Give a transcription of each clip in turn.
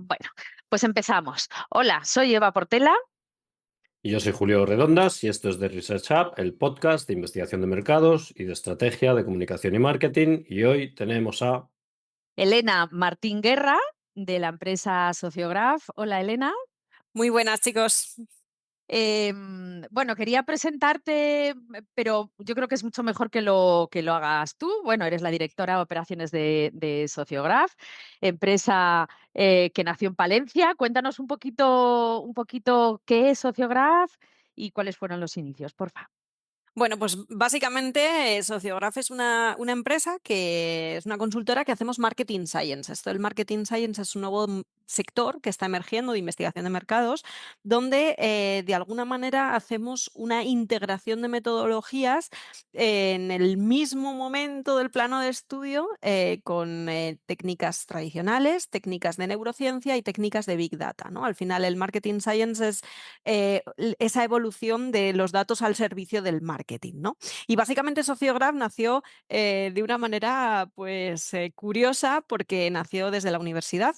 Bueno, pues empezamos. Hola, soy Eva Portela. Y yo soy Julio Redondas y esto es The Research Hub, el podcast de investigación de mercados y de estrategia de comunicación y marketing. Y hoy tenemos a... Elena Martín Guerra, de la empresa Sociograph. Hola, Elena. Muy buenas, chicos. Bueno, quería presentarte, pero yo creo que es mucho mejor que lo hagas tú. Bueno, eres la directora de operaciones de Sociograph, empresa que nació en Palencia. Cuéntanos un poquito qué es Sociograph y cuáles fueron los inicios, por favor. Bueno, pues básicamente Sociograph es una empresa que es una consultora que hacemos marketing science. Esto del marketing science es un nuevo sector que está emergiendo de investigación de mercados, donde de alguna manera hacemos una integración de metodologías en el mismo momento del plano de estudio con técnicas tradicionales, técnicas de neurociencia y técnicas de big data, ¿no? Al final el marketing science es esa evolución de los datos al servicio del marketing, ¿no? Y básicamente Sociograph nació de una manera pues curiosa porque nació desde la universidad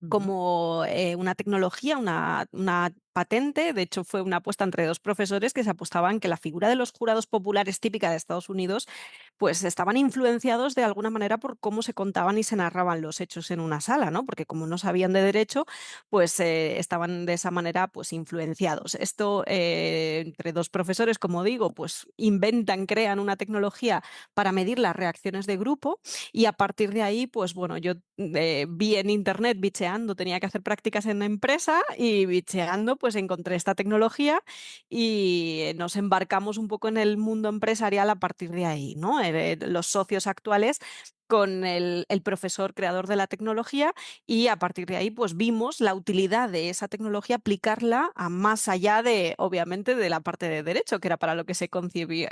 Ujú. como una tecnología, una patente. De hecho, fue una apuesta entre dos profesores que se apostaban que la figura de los jurados populares típica de Estados Unidos, pues estaban influenciados de alguna manera por cómo se contaban y se narraban los hechos en una sala, ¿no? Porque como no sabían de derecho, pues estaban de esa manera pues influenciados. Esto entre dos profesores, como digo, pues inventan, crean una tecnología para medir las reacciones de grupo y a partir de ahí, pues bueno, yo vi en internet bicheando, tenía que hacer prácticas en la empresa y bicheando pues encontré esta tecnología y nos embarcamos un poco en el mundo empresarial a partir de ahí, ¿no? Los socios actuales con el profesor creador de la tecnología y a partir de ahí pues vimos la utilidad de esa tecnología aplicarla a más allá de, obviamente, de la parte de derecho, que era para lo que se concebía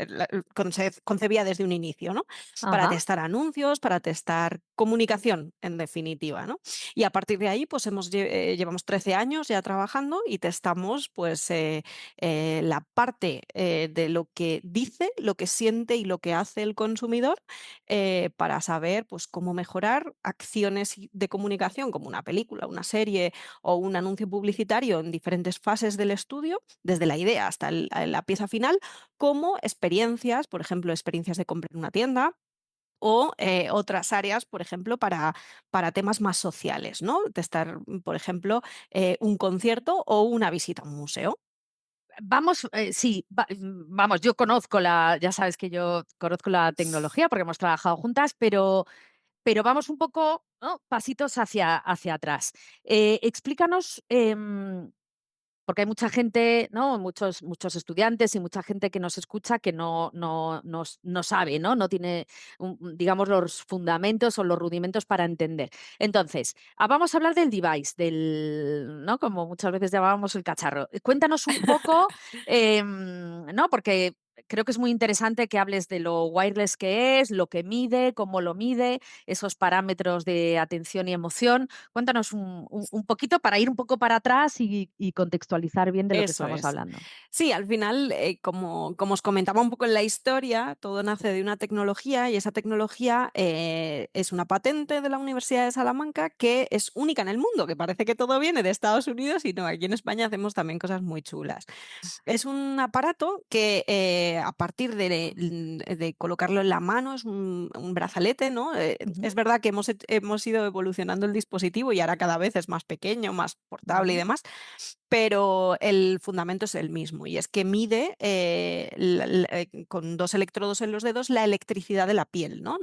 desde un inicio, ¿no? Para Ajá. testar anuncios, para testar comunicación, en definitiva, ¿no? Y a partir de ahí, pues llevamos 13 años ya trabajando y testamos pues la parte de lo que dice, lo que siente y lo que hace el consumidor para saber pues cómo mejorar acciones de comunicación como una película, una serie o un anuncio publicitario en diferentes fases del estudio, desde la idea hasta la pieza final, como experiencias, por ejemplo, experiencias de compra en una tienda o otras áreas, por ejemplo, para temas más sociales, ¿no? Testar, por ejemplo, un concierto o una visita a un museo. Vamos, sí, vamos, ya sabes que yo conozco la tecnología porque hemos trabajado juntas, pero vamos un poco, ¿no? Pasitos hacia atrás. Explícanos, porque hay mucha gente, ¿no? Muchos estudiantes y mucha gente que nos escucha que no sabe, ¿no? No tiene, digamos, los fundamentos o los rudimentos para entender. Entonces, vamos a hablar del device, ¿no? Como muchas veces llamábamos el cacharro. Cuéntanos un poco, ¿no? Porque creo que es muy interesante que hables de lo wireless que es, lo que mide, cómo lo mide, esos parámetros de atención y emoción. Cuéntanos un poquito para ir un poco para atrás y contextualizar bien de lo que Eso estamos es. hablando. Sí, al final, como os comentaba un poco en la historia, todo nace de una tecnología y esa tecnología es una patente de la Universidad de Salamanca que es única en el mundo, que parece que todo viene de Estados Unidos y no, aquí en España hacemos también cosas muy chulas. Es un aparato que a partir de colocarlo en la mano, es un brazalete, ¿no? Ujú, Es verdad que hemos ido evolucionando el dispositivo y ahora cada vez es más pequeño, más portable y ujú, demás, pero el fundamento es el mismo y es que mide con dos electrodos en los dedos la electricidad de la piel, ¿no?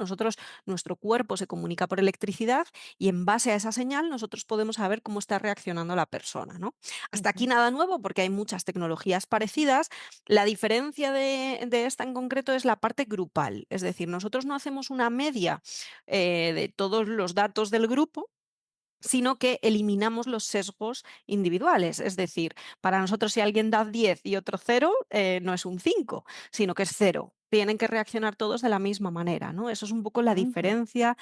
Nuestro cuerpo se comunica por electricidad y en base a esa señal nosotros podemos saber cómo está reaccionando la persona, ¿no? Hasta aquí ujú, nada nuevo porque hay muchas tecnologías parecidas. La diferencia de esta en concreto es la parte grupal, es decir, nosotros no hacemos una media de todos los datos del grupo, sino que eliminamos los sesgos individuales. Es decir, para nosotros si alguien da 10 y otro 0, no es un 5, sino que es 0. Tienen que reaccionar todos de la misma manera, ¿no? Eso es un poco la ujú. diferencia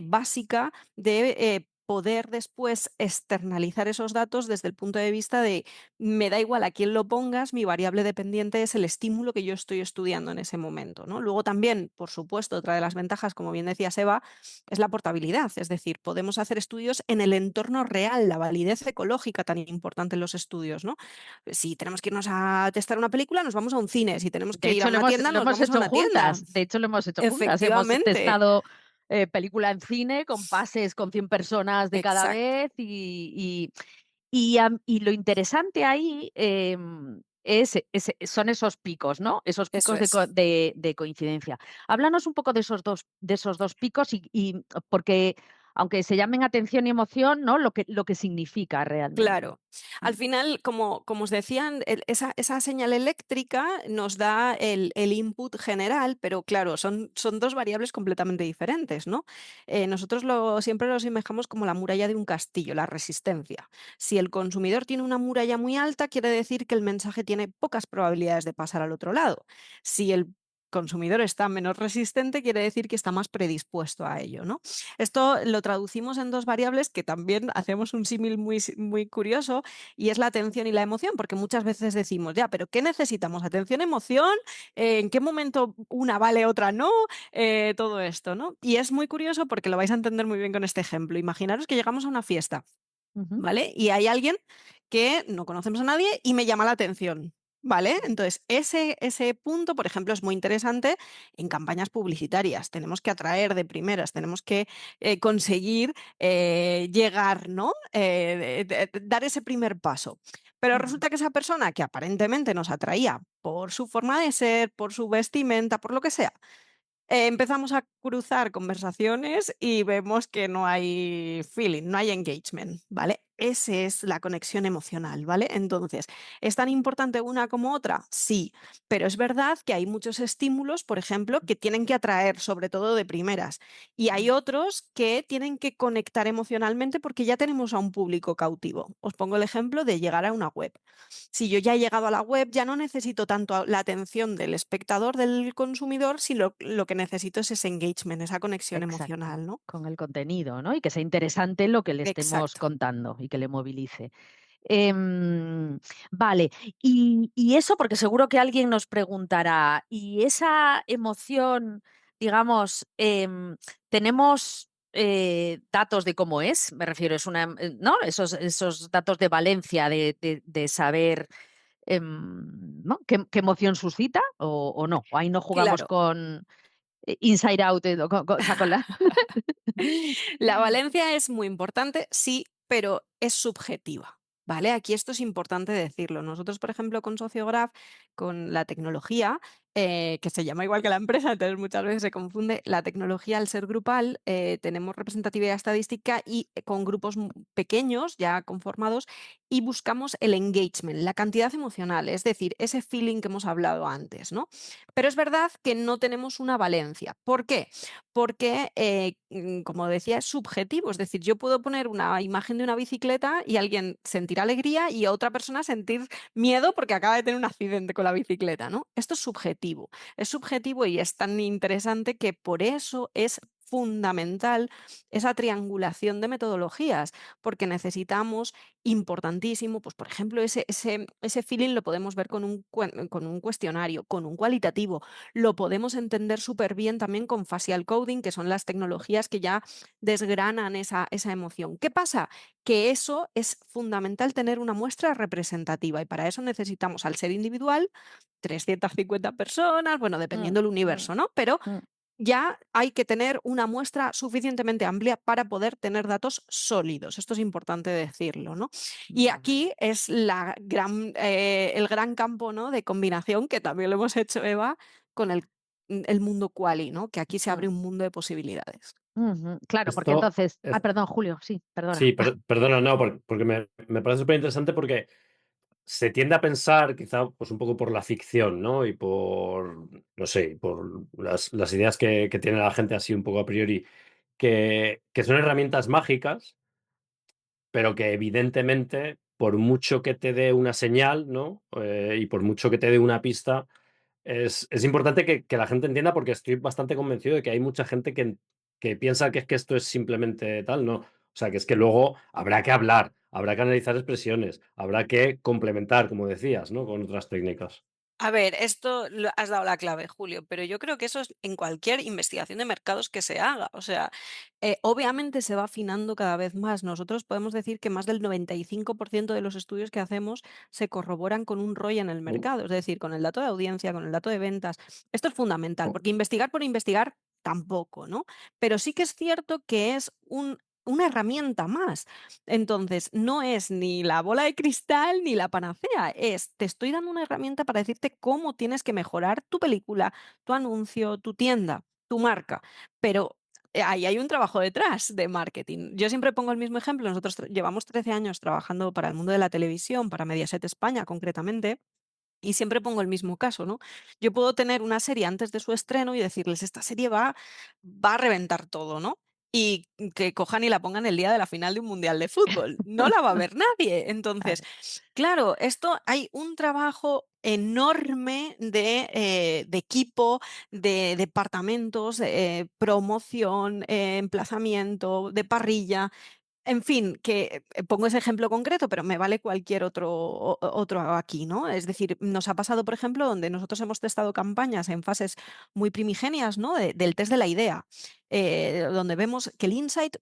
básica de poder después externalizar esos datos desde el punto de vista de me da igual a quién lo pongas, mi variable dependiente es el estímulo que yo estoy estudiando en ese momento, ¿no? Luego también, por supuesto, otra de las ventajas, como bien decía Seba, es la portabilidad, es decir, podemos hacer estudios en el entorno real, la validez ecológica tan importante en los estudios, ¿no? Si tenemos que irnos a testar una película, nos vamos a un cine, si tenemos De que ir a hecho, una tienda, lo nos hemos vamos a hecho una tienda. juntas. De hecho, lo hemos hecho juntas. Hemos Efectivamente, testado película en cine con pases con 100 personas de cada exacto, vez y lo interesante ahí son esos picos, ¿no? Esos eso picos es. de coincidencia. Háblanos un poco de esos dos picos porque aunque se llamen atención y emoción, ¿no? Lo que significa realmente. Claro. Al Mm, final, como os decían, esa señal eléctrica nos da el input general, pero claro, son dos variables completamente diferentes, ¿no? Nosotros siempre lo asemejamos como la muralla de un castillo, la resistencia. Si el consumidor tiene una muralla muy alta, quiere decir que el mensaje tiene pocas probabilidades de pasar al otro lado. Si el consumidor está menos resistente, quiere decir que está más predispuesto a ello, ¿no? Esto lo traducimos en dos variables que también hacemos un símil muy curioso y es la atención y la emoción, porque muchas veces decimos, ya, pero ¿qué necesitamos? ¿Atención, emoción? ¿En qué momento una vale, otra no? Todo esto, ¿no? Y es muy curioso porque lo vais a entender muy bien con este ejemplo. Imaginaros que llegamos a una fiesta, ujú, ¿vale? Y hay alguien que no conocemos a nadie y me llama la atención. ¿Vale? Entonces, ese punto, por ejemplo, es muy interesante en campañas publicitarias. Tenemos que atraer de primeras, tenemos que conseguir llegar, ¿no? Dar ese primer paso. Pero ujú, resulta que esa persona que aparentemente nos atraía por su forma de ser, por su vestimenta, por lo que sea, empezamos a cruzar conversaciones y vemos que no hay feeling, no hay engagement, ¿vale? Esa es la conexión emocional, ¿vale? Entonces, ¿es tan importante una como otra? Sí, pero es verdad que hay muchos estímulos, por ejemplo, que tienen que atraer, sobre todo de primeras, y hay ujú. otros que tienen que conectar emocionalmente porque ya tenemos a un público cautivo. Os pongo el ejemplo de llegar a una web. Si yo ya he llegado a la web, ya no necesito tanto la atención del espectador, del consumidor, sino lo que necesito es ese engagement, esa conexión Exacto, emocional, ¿no? con el contenido, ¿no? Y que sea interesante lo que le estemos Exacto. contando y que le movilice. Vale, y eso porque seguro que alguien nos preguntará, ¿y esa emoción, digamos, tenemos datos de cómo es? Me refiero, es ¿no? Esos datos de valencia de saber, ¿no? ¿Qué emoción suscita o no? O ahí no jugamos Claro. con Inside Out, o sea, con la La valencia es muy importante, sí, pero es subjetiva. ¿Vale? Aquí esto es importante decirlo. Nosotros, por ejemplo, con Sociograph, con la tecnología, que se llama igual que la empresa, entonces muchas veces se confunde, la tecnología al ser grupal, tenemos representatividad estadística y con grupos pequeños ya conformados y buscamos el engagement, la cantidad emocional, es decir, ese feeling que hemos hablado antes, ¿no? Pero es verdad que no tenemos una valencia. ¿Por qué? Porque, como decía, es subjetivo. Es decir, yo puedo poner una imagen de una bicicleta y alguien sentir alegría y a otra persona sentir miedo porque acaba de tener un accidente con la bicicleta, ¿no? Esto es subjetivo. Es subjetivo y es tan interesante que por eso es fundamental esa triangulación de metodologías, porque necesitamos, importantísimo, pues por ejemplo, ese feeling lo podemos ver con un cuestionario, con un cualitativo, lo podemos entender súper bien también con facial coding, que son las tecnologías que ya desgranan esa emoción. ¿Qué pasa? Que eso es fundamental tener una muestra representativa y para eso necesitamos, al ser individual, 350 personas, bueno, Mm, dependiendo del mm, universo, ¿no? Pero mm, ya hay que tener una muestra suficientemente amplia para poder tener datos sólidos. Esto es importante decirlo, ¿no? Y vale. aquí es el gran campo, ¿no? De combinación, que también lo hemos hecho, Eva, con el mundo quali, ¿no? Que aquí se abre Mm, un mundo de posibilidades. ujú. Claro, porque Esto, entonces es- perdón, Julio, sí, perdona. sí, perdona, no, porque me parece súper interesante porque se tiende a pensar, quizá pues un poco por la ficción, ¿no? Y por, no sé, por las ideas que tiene la gente así un poco a priori, que son herramientas mágicas, pero que evidentemente, por mucho que te dé una señal, ¿no? Y por mucho que te dé una pista, es importante que la gente entienda, porque estoy bastante convencido de que hay mucha gente que piensa que es que esto es simplemente tal, ¿no? O sea, que es que luego habrá que hablar, habrá que analizar expresiones, habrá que complementar, como decías, ¿no? Con otras técnicas. A ver, esto has dado la clave, Julio, pero yo creo que eso es en cualquier investigación de mercados que se haga. O sea, obviamente se va afinando cada vez más. Nosotros podemos decir que más del 95% de los estudios que hacemos se corroboran con un ROI en el Oh, mercado, es decir, con el dato de audiencia, con el dato de ventas. Esto es fundamental, oh. porque investigar por investigar tampoco, ¿no? Pero sí que es cierto que es una herramienta más. Entonces, no es ni la bola de cristal ni la panacea, te estoy dando una herramienta para decirte cómo tienes que mejorar tu película, tu anuncio, tu tienda, tu marca. Pero ahí hay un trabajo detrás de marketing. Yo siempre pongo el mismo ejemplo. Nosotros llevamos 13 años trabajando para el mundo de la televisión, para Mediaset España concretamente. Y siempre pongo el mismo caso, ¿no? Yo puedo tener una serie antes de su estreno y decirles, esta serie va a reventar todo, ¿no? Y que cojan y la pongan el día de la final de un mundial de fútbol. No la va a ver nadie. Entonces, Claro. claro, esto hay un trabajo enorme de equipo, de departamentos, promoción, emplazamiento, de parrilla, en fin, que pongo ese ejemplo concreto, pero me vale cualquier otro aquí, ¿no? Es decir, nos ha pasado, por ejemplo, donde nosotros hemos testado campañas en fases muy primigenias, ¿no? Del test de la idea, donde vemos que el insight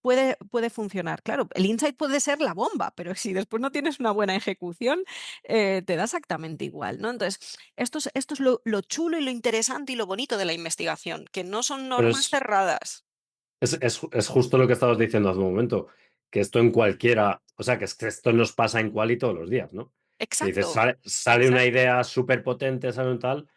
puede funcionar. Claro, el insight puede ser la bomba, pero si después no tienes una buena ejecución, te da exactamente igual, ¿no? Entonces, esto es lo chulo y lo interesante y lo bonito de la investigación, que no son Pero normas cerradas. es justo lo que estabas diciendo hace un momento, que esto en cualquiera, o sea, que es que esto nos pasa en Quali todos los días, ¿no? Que dices, Exacto, sale una exacto. idea súper potente, sale un tal,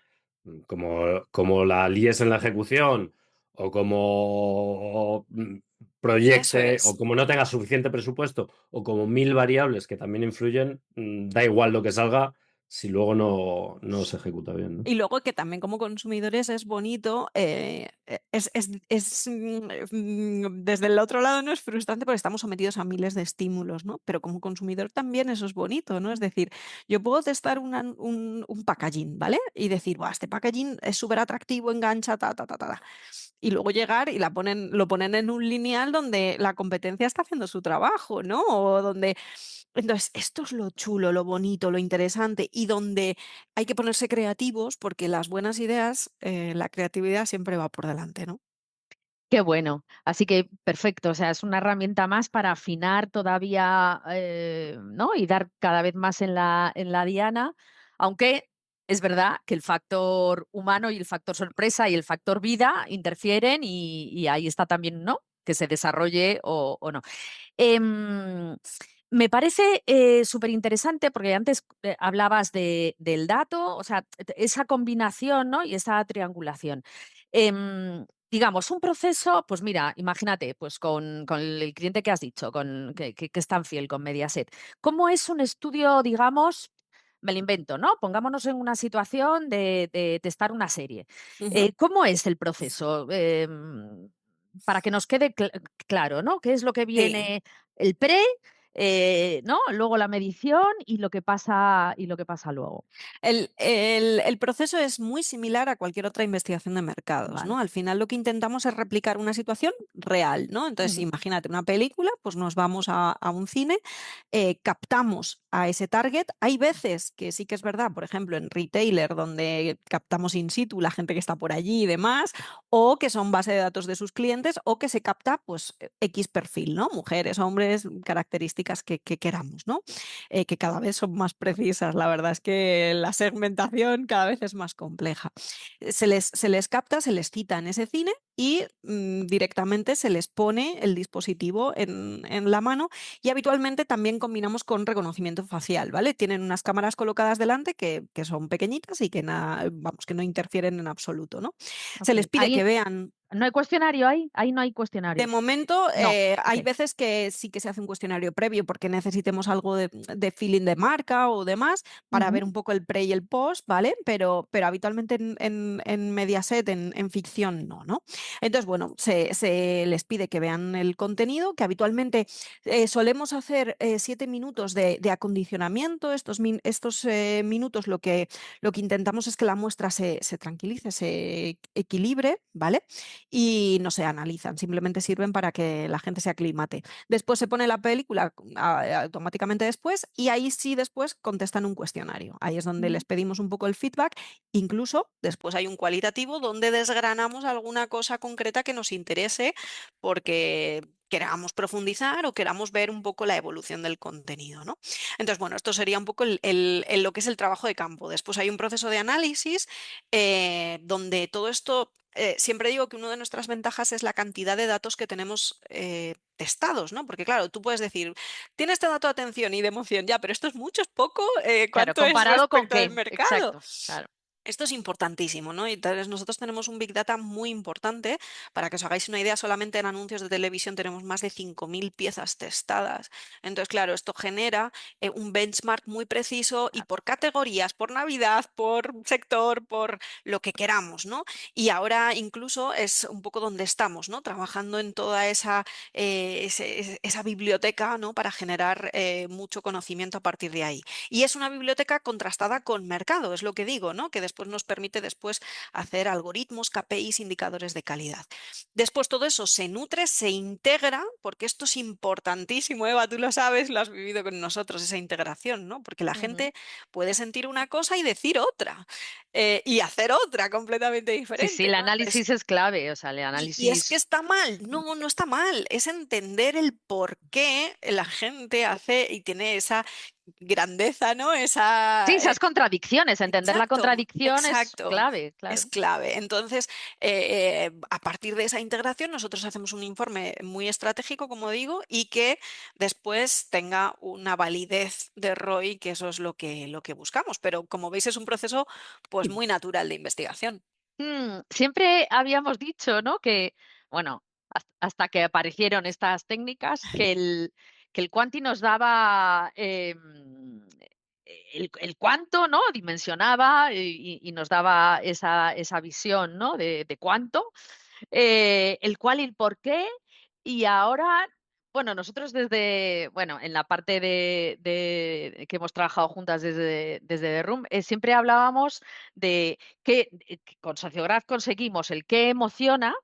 como la líes en la ejecución, o como Eso proyecte, o es. como no tenga suficiente presupuesto, o como mil variables que también influyen, da igual lo que salga si luego no se ejecuta bien, ¿no? Y luego que también como consumidores es bonito, desde el otro lado no es frustrante porque estamos sometidos a miles de estímulos, ¿no? Pero como consumidor también eso es bonito, ¿no? Es decir, yo puedo testar un packaging, ¿vale? Y decir, "Buah, este packaging es súper atractivo, engancha, ta, ta, ta, ta, ta". Y luego llegar y lo ponen en un lineal donde la competencia está haciendo su trabajo, ¿no? O donde... Entonces, esto es lo chulo, lo bonito, lo interesante y donde hay que ponerse creativos porque las buenas ideas, la creatividad siempre va por delante, ¿no? Qué bueno. Así que perfecto, o sea, es una herramienta más para afinar todavía, ¿no? Y dar cada vez más en la diana, aunque es verdad que el factor humano y el factor sorpresa y el factor vida interfieren y ahí está también, ¿no? Que se desarrolle o no. Em, Me parece súper interesante porque antes hablabas del dato, o sea, esa combinación, ¿no? Y esa triangulación. Digamos, un proceso, pues mira, imagínate, pues con el cliente que has dicho, que es tan fiel con Mediaset. ¿Cómo es un estudio, digamos, me lo invento, ¿no? Pongámonos en una situación de testar una serie. Ujú. ¿Cómo es el proceso? Para que nos quede claro, ¿no? ¿Qué es lo que Sí. viene el pre, ¿no? Luego la medición y lo que pasa luego. El proceso es muy similar a cualquier otra investigación de mercados, Vale. ¿no? Al final lo que intentamos es replicar una situación real, ¿no? Entonces, Ujú. imagínate una película, pues nos vamos a un cine, captamos a ese target. Hay veces que sí que es verdad, por ejemplo, en retailer, donde captamos in situ la gente que está por allí y demás, o que son base de datos de sus clientes, o que se capta, pues, X perfil, ¿no? Mujeres, hombres, características que queramos, ¿no? Que cada vez son más precisas. La verdad es que la segmentación cada vez es más compleja. Se les capta, se les cita en ese cine y directamente se les pone el dispositivo en la mano y habitualmente también combinamos con reconocimiento facial, ¿vale? Tienen unas cámaras colocadas delante que son pequeñitas y vamos, que no interfieren en absoluto, ¿no? Se les Okey. pide Ahí que vean. no hay cuestionario ahí no hay De cuestionario. momento, No. hay Okey. veces que sí que se hace un cuestionario previo porque necesitemos algo de feeling de marca o demás para Ujú. ver un poco el pre y el post, ¿vale? Pero habitualmente en Mediaset, en ficción, no, ¿no? Entonces, bueno, se les pide que vean el contenido, que habitualmente solemos hacer 7 minutos de acondicionamiento. Estos minutos lo que intentamos es que la muestra se tranquilice, se equilibre, ¿vale? y no se analizan, simplemente sirven para que la gente se aclimate. Después se pone la película automáticamente después y ahí sí después contestan un cuestionario. Ahí es donde Ujú. les pedimos un poco el feedback. Incluso después hay un cualitativo donde desgranamos alguna cosa concreta que nos interese porque queramos profundizar o queramos ver un poco la evolución del contenido, ¿no? Entonces, bueno, esto sería un poco lo que es el trabajo de campo. Después hay un proceso de análisis donde todo esto, siempre digo que una de nuestras ventajas es la cantidad de datos que tenemos testados, ¿no? Porque claro, tú puedes decir, tiene este dato de atención y de emoción, ya, pero esto es mucho, es poco, Claro, ¿cuánto es ¿comparado con respecto del qué? mercado? Exacto, claro. Esto es importantísimo, ¿no? Y entonces nosotros tenemos un Big Data muy importante. Para que os hagáis una idea, solamente en anuncios de televisión tenemos más de 5.000 piezas testadas. Entonces, claro, esto genera un benchmark muy preciso y por categorías, por Navidad, por sector, por lo que queramos, ¿no? Y ahora incluso es un poco donde estamos, ¿no? Trabajando en toda esa biblioteca, ¿no? Para generar mucho conocimiento a partir de ahí. Y es una biblioteca contrastada con mercado, es lo que digo, ¿no? Que después nos permite después hacer algoritmos, KPIs, indicadores de calidad. Después todo eso se nutre, se integra, porque esto es importantísimo, Eva, tú lo sabes, lo has vivido con nosotros, esa integración, ¿no? Porque la Ujú. gente puede sentir una cosa y decir otra, y hacer otra completamente Sí, sí, diferente, el ¿no? Entonces, análisis es clave, o sea, el y es que análisis. está mal, no, no está mal, es entender el por qué la gente hace y tiene esa grandeza, ¿no? Sí, Esa, esas contradicciones, entender la exacto, contradicción es exacto, clave, es claro. clave. Entonces, a partir de esa integración, nosotros hacemos un informe muy estratégico, como digo, y que después tenga una validez de ROI, que eso es lo que buscamos. Pero como veis, es un proceso pues muy natural de investigación. Siempre habíamos dicho, ¿no? Que, bueno, hasta que aparecieron estas técnicas, que el cuanti nos daba el cuánto, ¿no? Dimensionaba y nos daba esa visión, ¿no? De cuánto, el cuál y el por qué. Y ahora, bueno, nosotros bueno, en la parte que hemos trabajado juntas desde The Room, siempre hablábamos de que con Sociograph conseguimos el qué emociona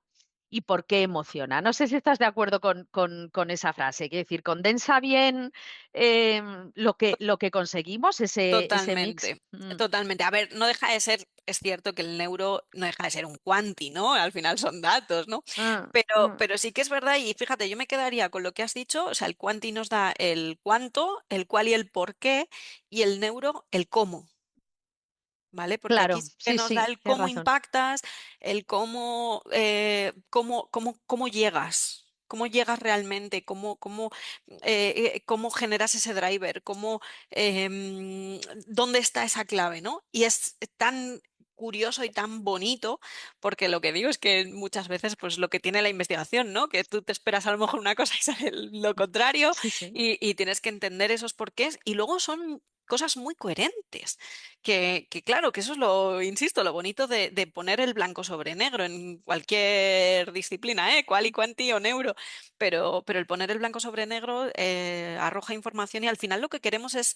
y por qué emociona. No sé si estás de acuerdo con esa frase. Quiero decir, condensa bien lo que conseguimos, ese mix. Totalmente, totalmente. A ver, no deja de ser, es cierto que el neuro no deja de ser un cuanti, ¿no? Al final son datos, ¿no? Mm, Pero, mm. pero sí que es verdad, y fíjate, yo me quedaría con lo que has dicho, o sea, el cuanti nos da el cuánto, el cuál y el por qué, y el neuro el cómo. ¿Vale? Porque aquí Claro, sí que sí, nos da sí, el tienes cómo razón. impactas, el cómo llegas, cómo llegas realmente, cómo generas ese driver, dónde está esa clave, ¿no? Y es tan curioso y tan bonito, porque lo que digo es que muchas veces, pues lo que tiene la investigación, ¿no? Que tú te esperas a lo mejor una cosa y sale lo contrario, Sí, sí. y tienes que entender esos porqués, y luego son cosas muy coherentes. Que claro, que eso es insisto, lo bonito de poner el blanco sobre negro en cualquier disciplina, ¿eh? Cual y cuanti o neuro, pero el poner el blanco sobre negro arroja información y al final lo que queremos es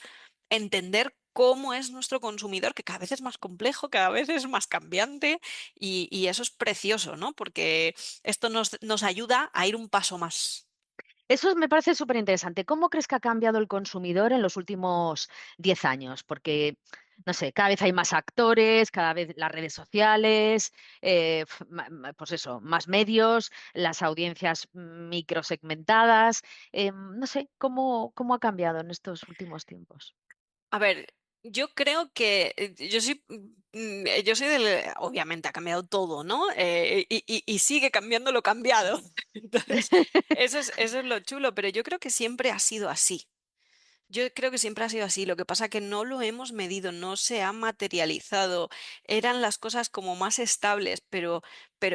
entender cómo es nuestro consumidor, que cada vez es más complejo, cada vez es más cambiante y eso es precioso, ¿no? Porque esto nos ayuda a ir un paso más. Eso me parece súper interesante. ¿Cómo crees que ha cambiado el consumidor en los últimos 10 años? Porque, no sé, cada vez hay más actores, cada vez las redes sociales, pues eso, más medios, las audiencias microsegmentadas. No sé, ¿cómo ha cambiado en estos últimos tiempos? A ver, yo creo que yo soy obviamente ha cambiado todo, ¿no? Y sigue cambiando lo cambiado. Entonces, eso es lo chulo, pero yo creo que siempre ha sido así. Yo creo que siempre ha sido así, lo que pasa que no lo hemos medido, no se ha materializado, eran las cosas como más estables, pero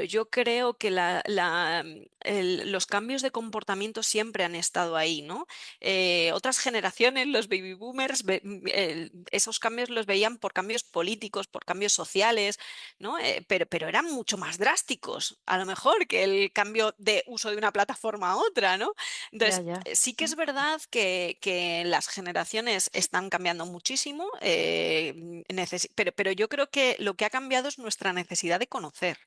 yo creo que los cambios de comportamiento siempre han estado ahí, ¿no? Otras generaciones, los baby boomers, esos cambios los veían por cambios políticos, por cambios sociales, ¿no? Pero eran mucho más drásticos, a lo mejor, que el cambio de uso de una plataforma a otra, ¿no? Ya, Entonces, ya. sí que Mm. es verdad que las generaciones están cambiando muchísimo, pero yo creo que lo que ha cambiado es nuestra necesidad de conocer.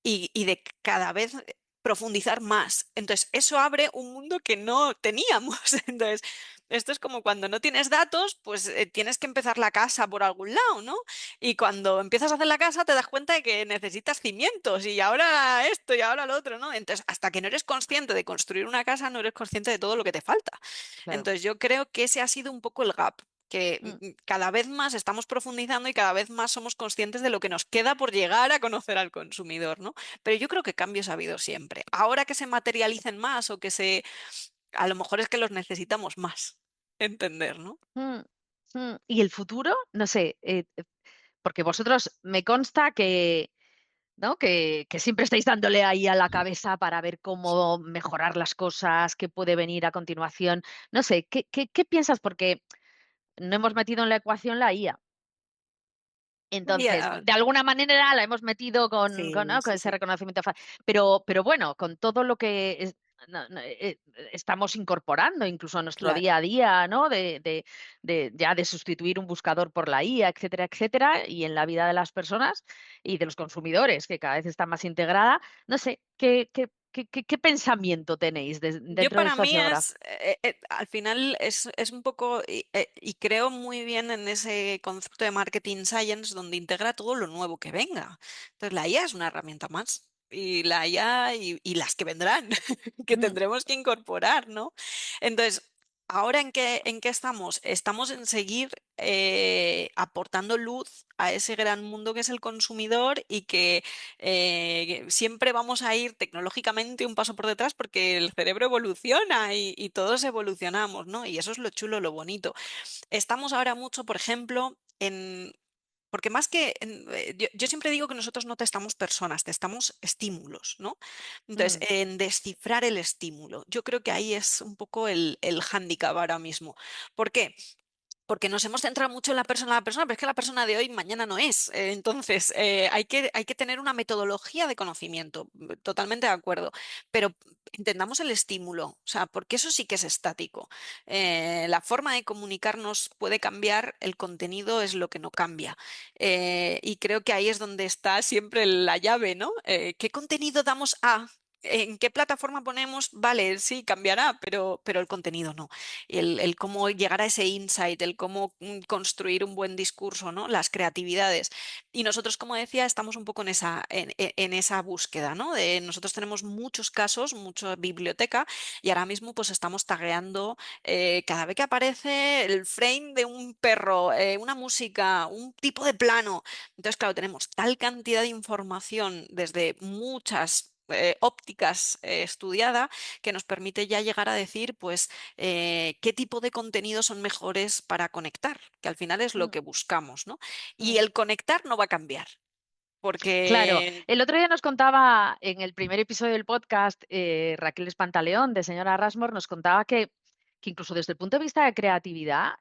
y de cada vez profundizar más. Entonces, eso abre un mundo que no teníamos. Entonces, esto es como cuando no tienes datos, pues tienes que empezar la casa por algún lado, ¿no? Y cuando empiezas a hacer la casa te das cuenta de que necesitas cimientos y ahora esto y ahora lo otro, ¿no? Entonces, hasta que no eres consciente de construir una casa, no eres consciente de todo lo que te falta. Claro. Entonces, yo creo que ese ha sido un poco el gap, que Mm, cada vez más estamos profundizando y cada vez más somos conscientes de lo que nos queda por llegar a conocer al consumidor, ¿no? Pero yo creo que cambios ha habido siempre. Ahora que se materialicen más o que a lo mejor es que los necesitamos más entender, ¿no? mm, ¿Y el futuro? No sé, porque vosotros me consta que, ¿no? Que siempre estáis dándole ahí a la cabeza para ver cómo mejorar las cosas, qué puede venir a continuación. No sé, ¿qué piensas? Porque no hemos metido en la ecuación la IA. Entonces, Ya, de alguna manera la hemos metido sí, ¿no? Con sí, ese sí, reconocimiento pero bueno, con todo lo que estamos incorporando incluso a nuestro claro. día a día, ¿no? De sustituir un buscador por la IA, etcétera, etcétera, y en la vida de las personas y de los consumidores, que cada vez está más integrada. No sé, ¿qué pensamiento tenéis Yo dentro de para esta mí geografía? al final es un poco, y creo muy bien en ese concepto de marketing science donde integra todo lo nuevo que venga. Entonces la IA es una herramienta más. Y la IA y las que vendrán, que Mm, tendremos que incorporar, ¿no? Entonces, ¿ahora en qué estamos? Estamos en seguir aportando luz a ese gran mundo que es el consumidor y que siempre vamos a ir tecnológicamente un paso por detrás porque el cerebro evoluciona y todos evolucionamos, ¿no? Y eso es lo chulo, lo bonito. Estamos ahora mucho, por ejemplo, en... Porque más que... yo siempre digo que nosotros no testamos personas, testamos estímulos, ¿no? Entonces, mm, en descifrar el estímulo. Yo creo que ahí es un poco el hándicap ahora mismo. ¿Por qué? Porque nos hemos centrado mucho en la persona, pero es que la persona de hoy mañana no es. Entonces, hay que tener una metodología de conocimiento, totalmente de acuerdo, pero entendamos el estímulo, o sea, porque eso sí que es estático. La forma de comunicarnos puede cambiar, el contenido es lo que no cambia. Y creo que ahí es donde está siempre la llave, ¿no? ¿Qué contenido damos a? ¿En qué plataforma ponemos? Vale, sí, cambiará, pero el contenido no. El cómo llegar a ese insight, el cómo construir un buen discurso, ¿no? Las creatividades. Y nosotros, como decía, estamos un poco en esa búsqueda, ¿no? Nosotros tenemos muchos casos, mucha biblioteca, y ahora mismo pues estamos tagueando cada vez que aparece el frame de un perro, una música, un tipo de plano. Entonces, claro, tenemos tal cantidad de información desde muchas ópticas estudiada que nos permite ya llegar a decir, pues, qué tipo de contenidos son mejores para conectar, que al final es lo mm, que buscamos, ¿no? Y mm. el conectar no va a cambiar, Claro, porque, el otro día nos contaba en el primer episodio del podcast, Raquel Espantaleón, de Señora Rasmor, nos contaba que incluso desde el punto de vista de creatividad,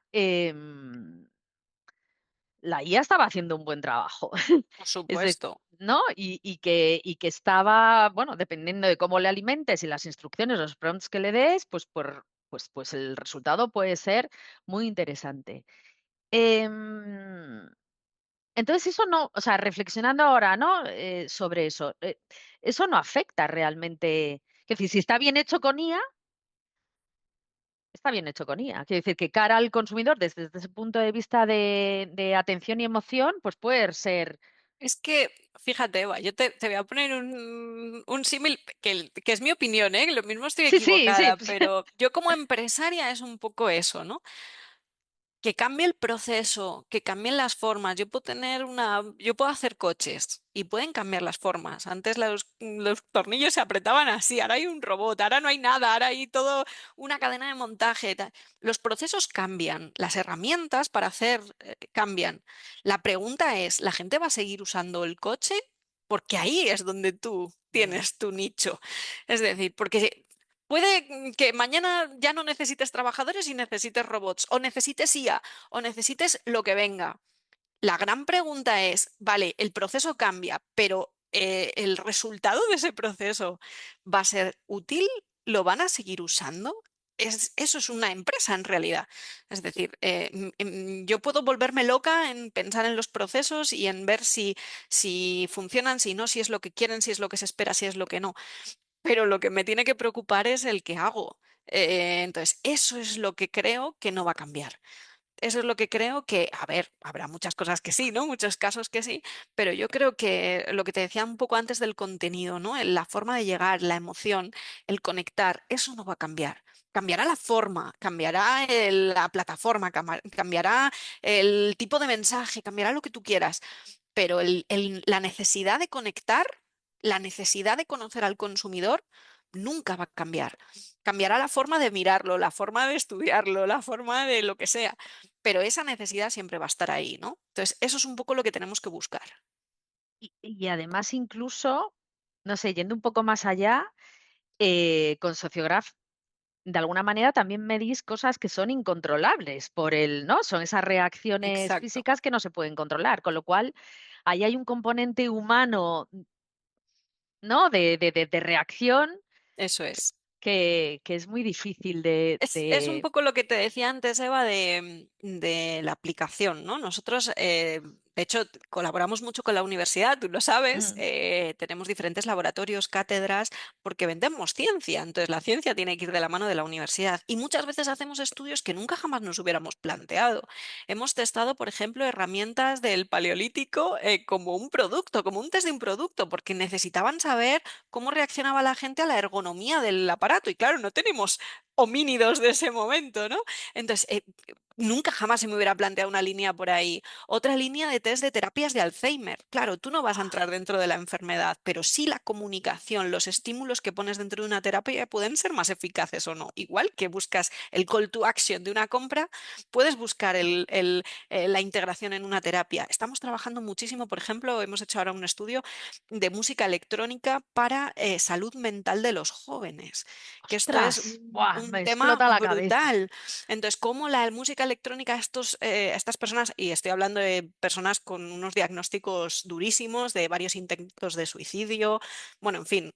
la IA estaba haciendo un buen trabajo. por Es de, supuesto, ¿no? Y que estaba, bueno, dependiendo de cómo le alimentes y las instrucciones, los prompts que le des, pues el resultado puede ser muy interesante. Em, entonces eso no, o sea, reflexionando ahora, ¿no? Sobre eso, eso no afecta realmente. Es decir, si está bien hecho con IA, está bien hecho con IA. Quiere decir que cara al consumidor, desde ese punto de vista de atención y emoción, pues puede ser. es que, fíjate, Eva, yo te voy a poner un símil que es mi opinión, ¿eh? Lo mismo estoy Sí, sí, sí. equivocada, pero yo como empresaria es un poco eso, ¿no? Que cambie el proceso, que cambien las formas. Yo puedo hacer coches y pueden cambiar las formas. Antes los tornillos se apretaban así, ahora hay un robot, ahora no hay nada, ahora hay todo una cadena de montaje. Los procesos cambian, las herramientas para hacer cambian. La pregunta es, ¿la gente va a seguir usando el coche? Porque ahí es donde tú Mm, tienes tu nicho. Es decir, porque puede que mañana ya no necesites trabajadores y necesites robots, o necesites IA, o necesites lo que venga. La gran pregunta es, vale, el proceso cambia, pero ¿el resultado de ese proceso va a ser útil? ¿Lo van a seguir usando? eso es una empresa en realidad. Es decir, yo puedo volverme loca en pensar en los procesos y en ver si funcionan, si no, si es lo que quieren, si es lo que se espera, si es lo que no. Pero lo que me tiene que preocupar es el que hago. Entonces, eso es lo que creo que no va a cambiar. Eso es lo que creo que, a ver, habrá muchas cosas que sí, ¿no? Muchos casos que sí, pero yo creo que lo que te decía un poco antes del contenido, ¿no? La forma de llegar, la emoción, el conectar, eso no va a cambiar. Cambiará la forma, cambiará la plataforma, cambiará el tipo de mensaje, cambiará lo que tú quieras, pero la necesidad de conectar, la necesidad de conocer al consumidor, nunca va a cambiar. Cambiará la forma de mirarlo, la forma de estudiarlo, la forma de lo que sea, pero esa necesidad siempre va a estar ahí, ¿no? Entonces, eso es un poco lo que tenemos que buscar. Y además incluso, no sé, yendo un poco más allá, con Sociograph, de alguna manera también medís cosas que son incontrolables por el, ¿no? Son esas reacciones Exacto, físicas que no se pueden controlar, con lo cual ahí hay un componente humano, ¿no? De reacción eso es. que es muy difícil de Es un poco lo que te decía antes, Eva, de la aplicación, ¿no? Nosotros, de hecho, colaboramos mucho con la universidad, tú lo sabes, mm, tenemos diferentes laboratorios, cátedras, porque vendemos ciencia, entonces la ciencia tiene que ir de la mano de la universidad y muchas veces hacemos estudios que nunca jamás nos hubiéramos planteado. Hemos testado, por ejemplo, herramientas del Paleolítico como un producto, como un test de un producto, porque necesitaban saber cómo reaccionaba la gente a la ergonomía del aparato y claro, no tenemos homínidos de ese momento, ¿no? Entonces, nunca jamás se me hubiera planteado una línea por ahí. Otra línea de test de terapias de Alzheimer. Claro, tú no vas a entrar dentro de la enfermedad, pero sí la comunicación, los estímulos que pones dentro de una terapia pueden ser más eficaces o no. Igual que buscas el call to action de una compra, puedes buscar la integración en una terapia. Estamos trabajando muchísimo, por ejemplo, hemos hecho ahora un estudio de música electrónica para salud mental de los jóvenes, que esto es ostras, ¡buah! un Me tema explota la cabeza. brutal. Entonces, cómo la música electrónica, estas personas, y estoy hablando de personas con unos diagnósticos durísimos, de varios intentos de suicidio, bueno, en fin,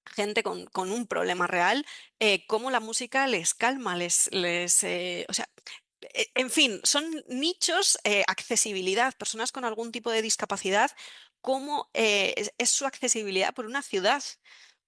gente con un problema real, cómo la música les calma, o sea, en fin, son nichos, accesibilidad, personas con algún tipo de discapacidad, cómo es su accesibilidad por una ciudad,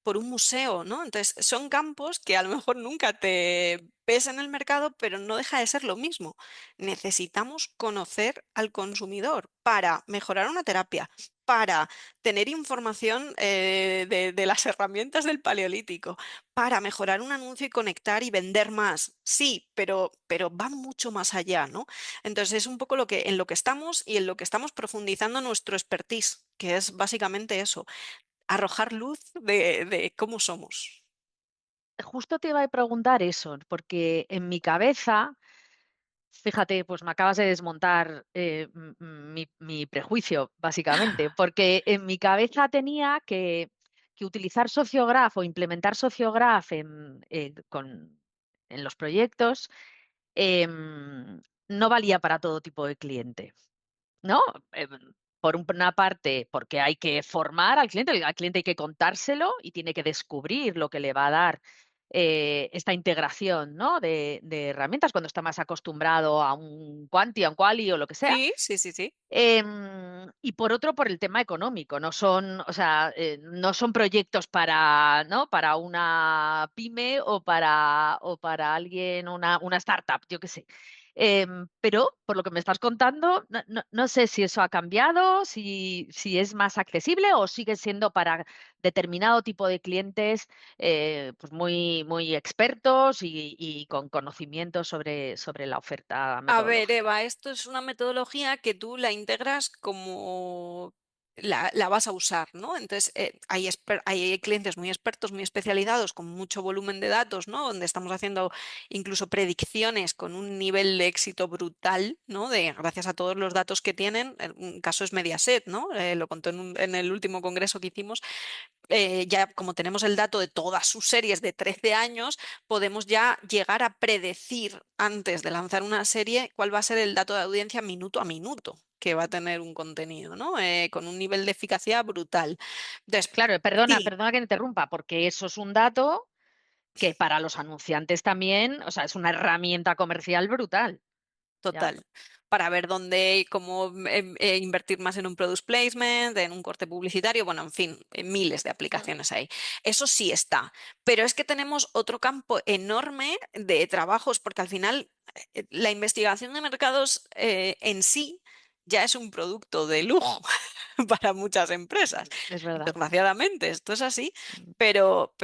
por un museo, ¿no? Entonces, son campos que a lo mejor nunca te ves en el mercado, pero no deja de ser lo mismo. Necesitamos conocer al consumidor para mejorar una terapia, para tener información de las herramientas del Paleolítico, para mejorar un anuncio y conectar y vender más. Sí, pero va mucho más allá, ¿no? Entonces es un poco en lo que estamos y en lo que estamos profundizando nuestro expertise, que es básicamente eso, arrojar luz de cómo somos. Justo te iba a preguntar eso, porque en mi cabeza, fíjate, pues me acabas de desmontar mi prejuicio, básicamente, porque en mi cabeza tenía que utilizar Sociograph o implementar Sociograph en los proyectos no valía para todo tipo de cliente. ¿No? Por una parte, porque hay que formar al cliente hay que contárselo y tiene que descubrir lo que le va a dar esta integración, ¿no? De herramientas cuando está más acostumbrado a un Quanti, a un Quali o lo que sea. Sí, sí, sí, sí. Y por otro, por el tema económico, no son, o sea, no son proyectos para, ¿no? Para una pyme o para alguien, una startup, yo qué sé. Pero por lo que me estás contando, no sé si eso ha cambiado, si es más accesible o sigue siendo para determinado tipo de clientes pues muy expertos y con conocimientos sobre la oferta A ver, metodológica. Eva, esto es una metodología que tú la integras como la vas a usar, ¿no? Entonces, hay clientes muy expertos, muy especializados, con mucho volumen de datos, ¿no? Donde estamos haciendo incluso predicciones con un nivel de éxito brutal, ¿no? Gracias a todos los datos que tienen. Un caso es Mediaset, ¿no? Lo contó en el último congreso que hicimos. Ya como tenemos el dato de todas sus series de 13 años, podemos ya llegar a predecir antes de lanzar una serie cuál va a ser el dato de audiencia minuto a minuto que va a tener un contenido, ¿no? Con un nivel de eficacia brutal. Entonces, Claro, perdona, sí, perdona que me interrumpa, porque eso es un dato que para los anunciantes también, o sea, es una herramienta comercial brutal. Ya. Total. Para ver dónde y cómo invertir más en un product placement, en un corte publicitario, bueno, en fin, miles de Mm. aplicaciones hay. Eso sí está. Pero es que tenemos otro campo enorme de trabajos, porque al final la investigación de mercados en sí ya es un producto de lujo para muchas empresas. Es verdad. Desgraciadamente, esto es así, Mm. pero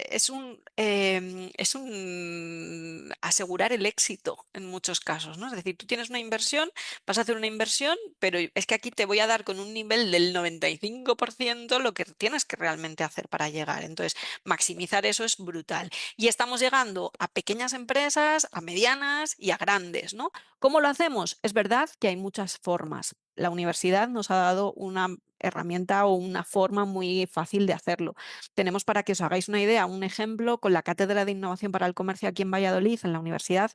es un asegurar el éxito en muchos casos, ¿no? Es decir, tú tienes una inversión, vas a hacer una inversión, pero es que aquí te voy a dar con un nivel del 95% lo que tienes que realmente hacer para llegar. Entonces, maximizar eso es brutal. Y estamos llegando a pequeñas empresas, a medianas y a grandes, ¿no? ¿Cómo lo hacemos? Es verdad que hay muchas formas. La universidad nos ha dado una herramienta o una forma muy fácil de hacerlo. Tenemos, para que os hagáis una idea, un ejemplo con la Cátedra de Innovación para el Comercio aquí en Valladolid, en la universidad.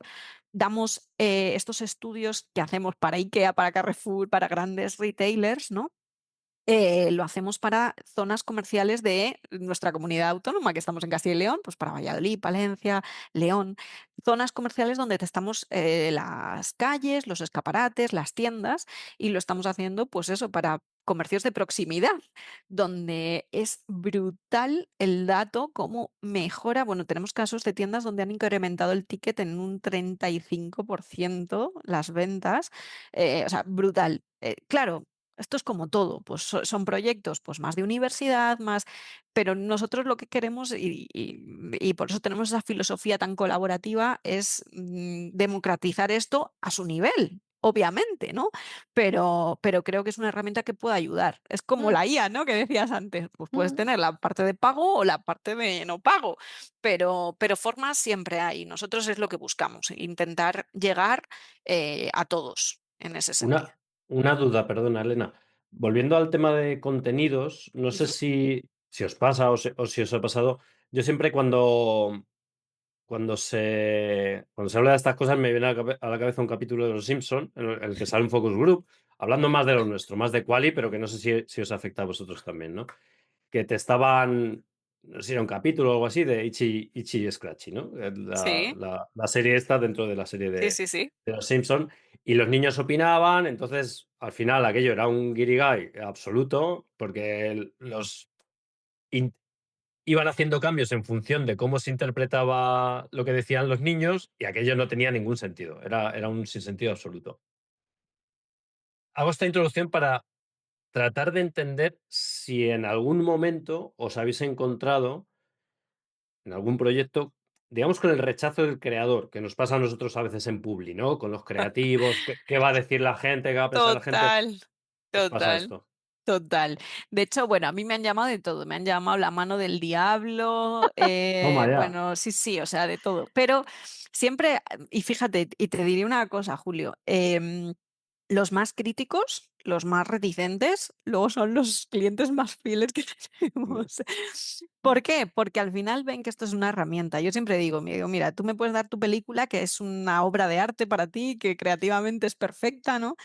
Damos estos estudios que hacemos para IKEA, para Carrefour, para grandes retailers, ¿no? Lo hacemos para zonas comerciales de nuestra comunidad autónoma, que estamos en Castilla y León, pues para Valladolid, Palencia, León, zonas comerciales donde testamos las calles, los escaparates, las tiendas, y lo estamos haciendo, pues eso, para comercios de proximidad, donde es brutal el dato, cómo mejora. Bueno, tenemos casos de tiendas donde han incrementado el ticket en un 35% las ventas, o sea, brutal. Claro, esto es como todo, pues son proyectos pues más de universidad, más, pero nosotros lo que queremos y por eso tenemos esa filosofía tan colaborativa es democratizar esto a su nivel, obviamente, ¿no? Pero creo que es una herramienta que puede ayudar. Es como Mm, la IA, ¿no? Que decías antes, pues puedes mm. tener la parte de pago o la parte de no pago, pero formas siempre hay. Nosotros es lo que buscamos, intentar llegar a todos en ese sentido. Una duda, perdona, Elena. Volviendo al tema de contenidos, no sé Ujú. si os pasa o si os ha pasado. Yo siempre cuando se habla de estas cosas me viene a la cabeza un capítulo de Los Simpson en el que sale un focus group, hablando más de lo nuestro, más de Quali, pero que no sé si os afecta a vosotros también, ¿no? Que te estaban, no sé si era un capítulo o algo así, de Itchy y Scratchy, ¿no? La, Sí, la- la serie esta dentro de la serie sí, de, sí, sí. de Los Simpson, y los niños opinaban, entonces al final aquello era un guirigay absoluto, porque in- iban haciendo cambios en función de cómo se interpretaba lo que decían los niños, y aquello no tenía ningún sentido, era un sinsentido absoluto. Hago esta introducción para tratar de entender si en algún momento os habéis encontrado en algún proyecto, digamos, con el rechazo del creador, que nos pasa a nosotros a veces en Publi, ¿no? Con los creativos, ¿qué va a decir la gente? ¿Qué va a pensar la gente? Total, ¿Os pasa total, esto? total. De hecho, bueno, a mí me han llamado de todo. Me han llamado la mano del diablo. Toma ya. Bueno, sí, sí, o sea, de todo. Pero siempre, y fíjate, y te diré una cosa, Julio. Los más críticos, los más reticentes, luego son los clientes más fieles que tenemos. ¿Por qué? Porque al final ven que esto es una herramienta. Yo siempre digo, mira, tú me puedes dar tu película, que es una obra de arte para ti, que creativamente es perfecta, ¿no?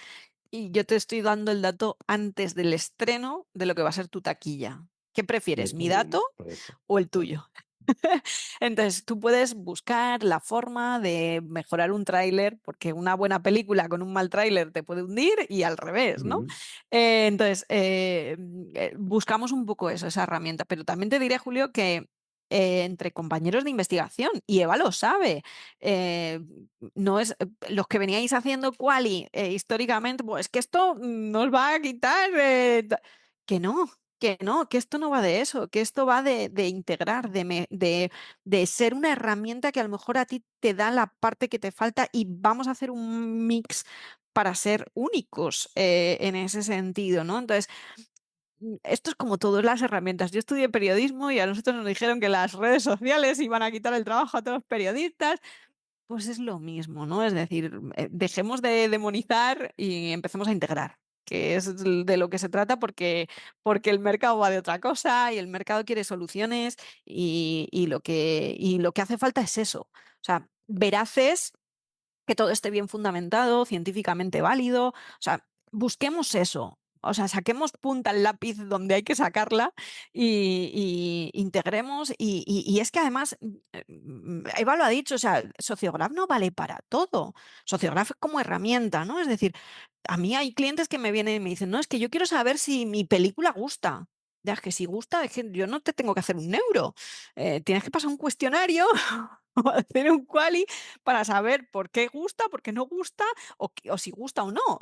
Y yo te estoy dando el dato antes del estreno de lo que va a ser tu taquilla. ¿Qué prefieres, mi dato Correcto. o el tuyo? Entonces, tú puedes buscar la forma de mejorar un tráiler, porque una buena película con un mal tráiler te puede hundir y al revés, ¿no? Ujú. Entonces, buscamos un poco eso, esa herramienta. Pero también te diré, Julio, que entre compañeros de investigación, y Eva lo sabe, eh, no es los que veníais haciendo quali históricamente, pues que esto nos va a quitar, que no, que no, que esto no va de eso, que esto va de integrar, de ser una herramienta que a lo mejor a ti te da la parte que te falta y vamos a hacer un mix para ser únicos en ese sentido, ¿no? Entonces, esto es como todas las herramientas. Yo estudié periodismo y a nosotros nos dijeron que las redes sociales iban a quitar el trabajo a todos los periodistas. Pues es lo mismo, ¿no? Es decir, dejemos de demonizar y empecemos a integrar, que es de lo que se trata, porque el mercado va de otra cosa y el mercado quiere soluciones y lo que hace falta es eso. O sea, veraces, que todo esté bien fundamentado, científicamente válido. O sea, busquemos eso. o sea, saquemos punta al lápiz donde hay que sacarla y integremos. Y es que además, Eva lo ha dicho, o sea, Sociograph no vale para todo. Sociograph es como herramienta, ¿no? Es decir, a mí hay clientes que me vienen y me dicen, no, es que yo quiero saber si mi película gusta. Ya, es que si gusta, es que yo no te tengo que hacer un euro. Tienes que pasar un cuestionario o hacer un quali para saber por qué gusta, por qué no gusta o si gusta o no.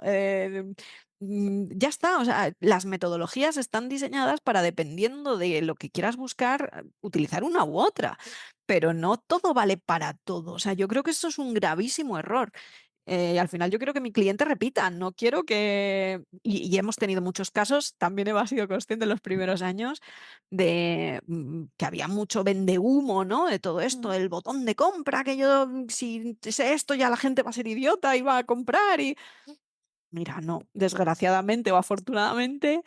Ya está, o sea, las metodologías están diseñadas para, dependiendo de lo que quieras buscar, utilizar una u otra, pero no todo vale para todo. O sea, yo creo que eso es un gravísimo error. Y al final yo quiero que mi cliente repita, no quiero que... Y hemos tenido muchos casos, también he sido consciente en los primeros años, de que había mucho vendehumo, ¿no? De todo esto, Mm. el botón de compra, que yo, si sé esto, ya la gente va a ser idiota y va a comprar. Y mira, no, desgraciadamente o afortunadamente,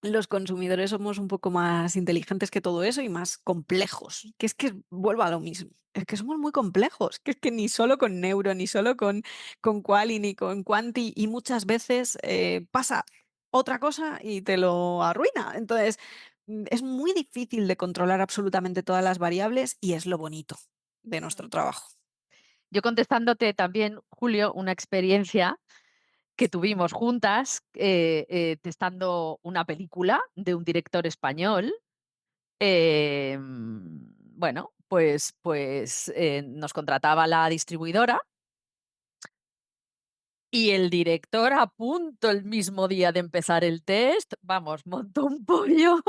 los consumidores somos un poco más inteligentes que todo eso y más complejos. Que es que vuelvo a lo mismo. Es que somos muy complejos. Que es que ni solo con neuro, ni solo con quali, ni con quanti. Y muchas veces pasa otra cosa y te lo arruina. Entonces, es muy difícil de controlar absolutamente todas las variables y es lo bonito de nuestro trabajo. Yo contestándote también, Julio, una experiencia que tuvimos juntas testando una película de un director español. Bueno, pues nos contrataba la distribuidora y el director, a punto el mismo día de empezar el test, vamos, montó un pollo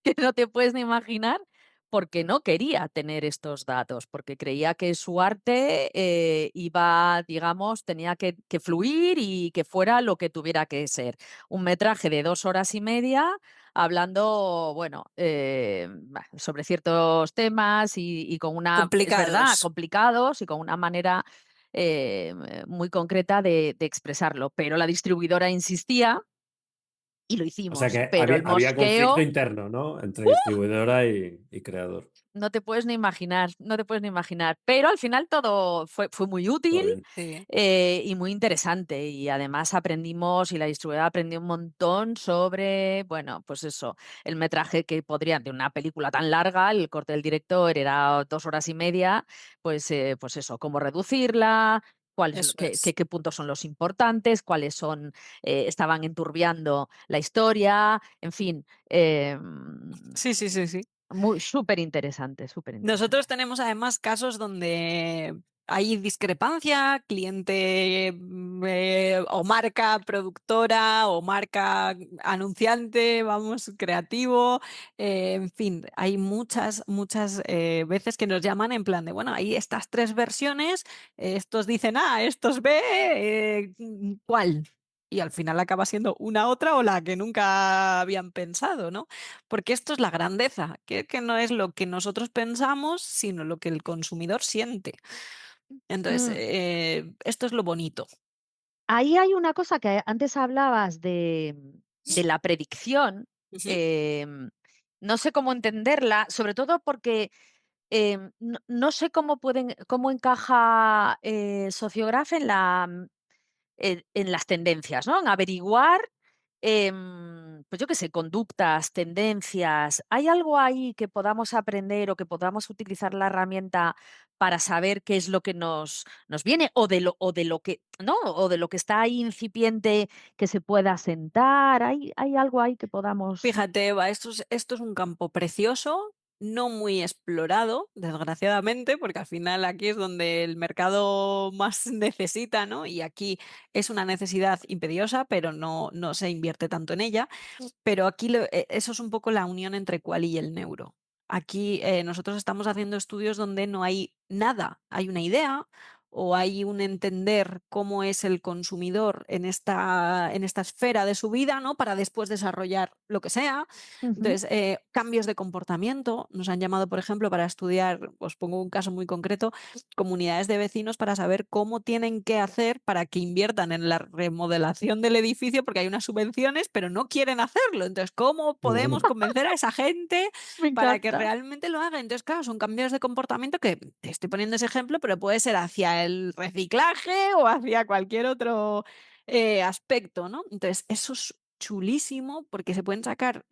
que no te puedes ni imaginar, porque no quería tener estos datos, porque creía que su arte iba, digamos, tenía que fluir y que fuera lo que tuviera que ser. Un metraje de 2 horas y media hablando, bueno, sobre ciertos temas y con una, es verdad, Complicados. complicados y con una manera muy concreta de expresarlo. Pero la distribuidora insistía y lo O sea hicimos, que pero el había conflicto mosqueo, interno, ¿no? Entre distribuidora y creador. no te puedes ni imaginar, no te puedes ni imaginar. Pero al final todo fue muy útil Todo bien. Sí. y muy interesante. Y además aprendimos, y la distribuidora aprendió un montón sobre, bueno, pues eso, el metraje que podría, de una película tan larga, el corte del director era 2 horas y media, pues eso, cómo reducirla. Eso Qué, es. qué puntos son los importantes, cuáles son, estaban enturbiando la historia, en fin, Sí, sí, sí, sí. muy súper interesante, súper Nosotros interesante. tenemos además casos donde hay discrepancia, cliente o marca productora o marca anunciante, vamos, creativo, en fin, hay muchas, muchas veces que nos llaman en plan de, bueno, hay estas tres versiones, estos dicen A, estos B, ¿cuál? Y al final acaba siendo una otra o la que nunca habían pensado, ¿no? Porque esto es la grandeza, que no es lo que nosotros pensamos, sino lo que el consumidor siente. Entonces, Mm, esto es lo bonito. Ahí hay una cosa que antes hablabas de la predicción, Ujú. em, no sé cómo entenderla, sobre todo porque no sé cómo encaja Sociograph en las tendencias, ¿no? En averiguar, pues yo qué sé, conductas, tendencias. ¿Hay algo ahí que podamos aprender o que podamos utilizar la herramienta para saber qué es lo que nos viene o de lo que, ¿no? O de lo que está ahí incipiente que se pueda sentar? ¿Hay algo ahí que podamos... Fíjate, Eva, esto es un campo precioso, no muy explorado, desgraciadamente, porque al final aquí es donde el mercado más necesita, ¿no? Y aquí es una necesidad imperiosa, pero no se invierte tanto en ella. Pero aquí eso es un poco la unión entre Quali y el neuro. Aquí nosotros estamos haciendo estudios donde no hay nada, hay una idea o hay un entender cómo es el consumidor en esta esfera de su vida, ¿no? Para después desarrollar lo que sea. Ujú, Entonces, cambios de comportamiento. Nos han llamado, por ejemplo, para estudiar, os pongo un caso muy concreto, comunidades de vecinos para saber cómo tienen que hacer para que inviertan en la remodelación del edificio, porque hay unas subvenciones, pero no quieren hacerlo. Entonces, ¿cómo podemos Bueno, convencer a esa gente me para que encanta. realmente lo haga? Entonces, claro, son cambios de comportamiento que te estoy poniendo ese ejemplo, pero puede ser hacia el reciclaje o hacia cualquier otro aspecto, ¿no? Entonces, eso es chulísimo porque se pueden sacar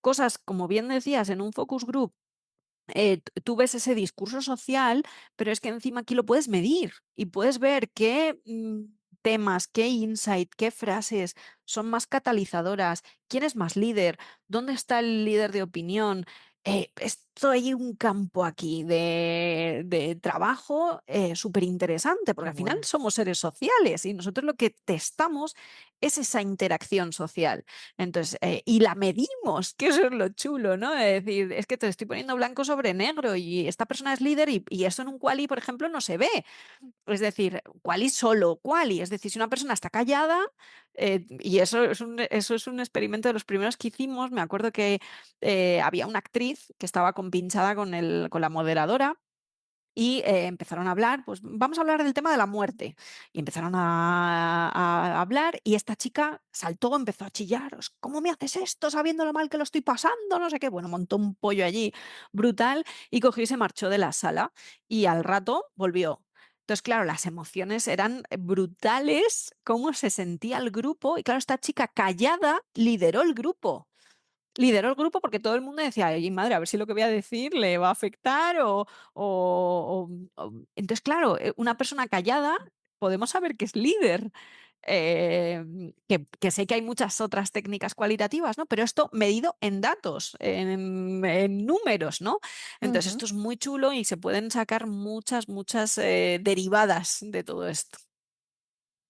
cosas, como bien decías, en un focus group. Tú ves ese discurso social, pero es que encima aquí lo puedes medir y puedes ver qué temas, qué insight, qué frases son más catalizadoras, quién es más líder, dónde está el líder de opinión. Esto hay un campo aquí de trabajo súper interesante, porque Qué al final bueno. somos seres sociales y nosotros lo que testamos es esa interacción social. Entonces, y la medimos, que eso es lo chulo, ¿no? Es decir, es que te estoy poniendo blanco sobre negro y esta persona es líder y eso en un quali, por ejemplo, no se ve. Es decir, quali solo, quali. Es decir, si una persona está callada, y eso es un experimento de los primeros que hicimos, me acuerdo que había una actriz que estaba compinchada con la moderadora y empezaron a hablar, pues vamos a hablar del tema de la muerte. Y empezaron a hablar y esta chica saltó, empezó a chillar, ¿cómo me haces esto sabiendo lo mal que lo estoy pasando? No sé qué. Bueno, montó un pollo allí brutal y cogió y se marchó de la sala y al rato volvió. Entonces, claro, las emociones eran brutales, cómo se sentía el grupo. Y claro, esta chica callada lideró el grupo porque todo el mundo decía, ay, madre, a ver si lo que voy a decir le va a afectar Entonces, claro, una persona callada podemos saber que es líder. Que sé que hay muchas otras técnicas cualitativas, ¿no? Pero esto medido en datos, en números, ¿no? Entonces, Ujú. esto es muy chulo y se pueden sacar muchas derivadas de todo esto.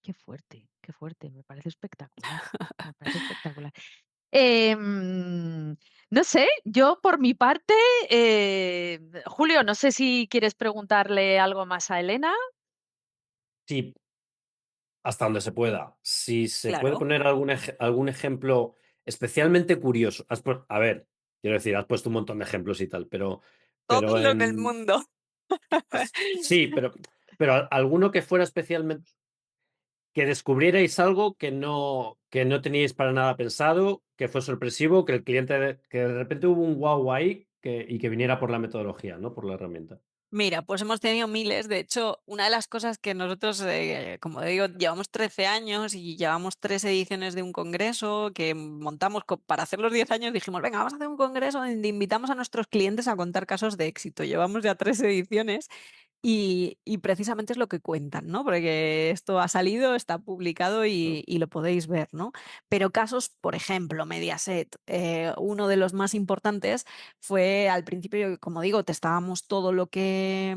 Qué fuerte, me parece espectacular, me parece espectacular. Em, no sé, yo por mi parte, Julio, no sé si quieres preguntarle algo más a Elena. Sí, hasta donde se pueda. Si se puede Claro, poner algún ejemplo especialmente curioso. A ver, quiero decir, has puesto un montón de ejemplos y tal, todo pero lo del mundo. sí, pero alguno que fuera especialmente, que descubrierais algo que no teníais para nada pensado, que fue sorpresivo, que el cliente, que de repente hubo un wow ahí y que viniera por la metodología, ¿no? Por la herramienta. Mira, pues hemos tenido miles. De hecho, una de las cosas que nosotros, como digo, llevamos 13 años y llevamos 3 ediciones de un congreso que montamos para hacer los 10 años. Dijimos, venga, vamos a hacer un congreso donde invitamos a nuestros clientes a contar casos de éxito. Llevamos ya 3 ediciones y precisamente es lo que cuentan, ¿no? Porque esto ha salido, está publicado ¿No? y lo podéis ver, ¿no? Pero casos, por ejemplo, Mediaset, uno de los más importantes fue al principio, como digo, testábamos todo lo que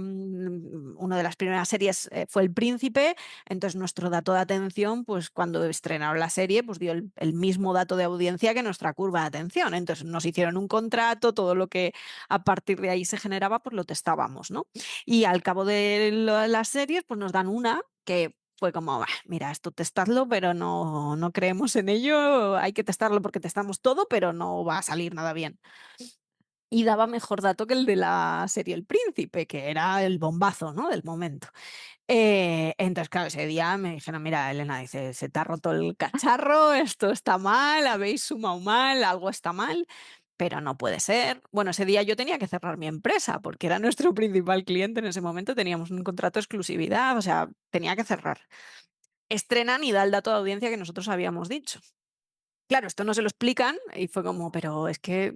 una de las primeras series fue El Príncipe, entonces nuestro dato de atención, pues cuando estrenaron la serie, pues dio el mismo dato de audiencia que nuestra curva de atención. Entonces nos hicieron un contrato, todo lo que a partir de ahí se generaba, pues lo testábamos, ¿no? Y al cabo de las series, pues nos dan una que fue como, "Bah, mira, esto testadlo, pero no creemos en ello, hay que testarlo porque testamos todo, pero no va a salir nada bien". Y daba mejor dato que el de la serie El Príncipe, que era el bombazo, ¿no? Del momento. Entonces, claro, ese día me dijeron, mira, Elena, dice, se te ha roto el cacharro, esto está mal, habéis sumado mal, algo está mal, pero no puede ser. Bueno, ese día yo tenía que cerrar mi empresa porque era nuestro principal cliente en ese momento, teníamos un contrato de exclusividad, o sea, tenía que cerrar. Estrenan y da el dato de audiencia que nosotros habíamos dicho. Claro, esto no se lo explican y fue como, pero es que,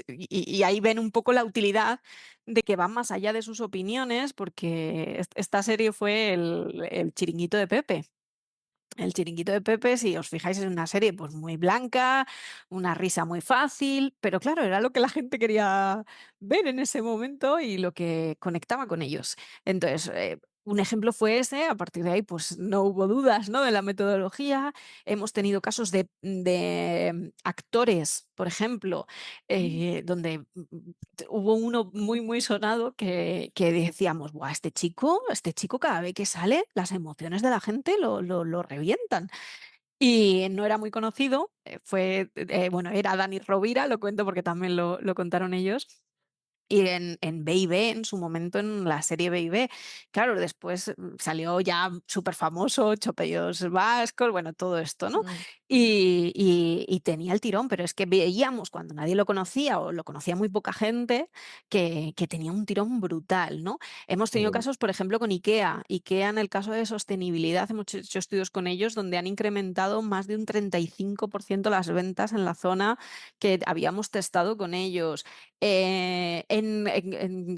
y ahí ven un poco la utilidad de que van más allá de sus opiniones, porque esta serie fue el Chiringuito de Pepe. El Chiringuito de Pepe, si os fijáis, es una serie pues muy blanca, una risa muy fácil, pero claro, era lo que la gente quería ver en ese momento y lo que conectaba con ellos. Entonces, un ejemplo fue ese, a partir de ahí pues no hubo dudas, ¿no? De la metodología. Hemos tenido casos de actores, por ejemplo, donde hubo uno muy sonado que decíamos, "Buah, este chico cada vez que sale, las emociones de la gente lo revientan". Y no era muy conocido, bueno, era Dani Rovira, lo cuento porque también lo contaron ellos. Y en B&B, en su momento, en la serie B&B. Claro, después salió ya súper famoso, Chopellos Vascos, bueno, todo esto, ¿no? Mm, Y tenía el tirón, pero es que veíamos cuando nadie lo conocía o lo conocía muy poca gente, que tenía un tirón brutal, ¿no? Hemos tenido Bueno, casos, por ejemplo, con IKEA. IKEA, en el caso de sostenibilidad, hemos hecho estudios con ellos donde han incrementado más de un 35% las ventas en la zona que habíamos testado con ellos. En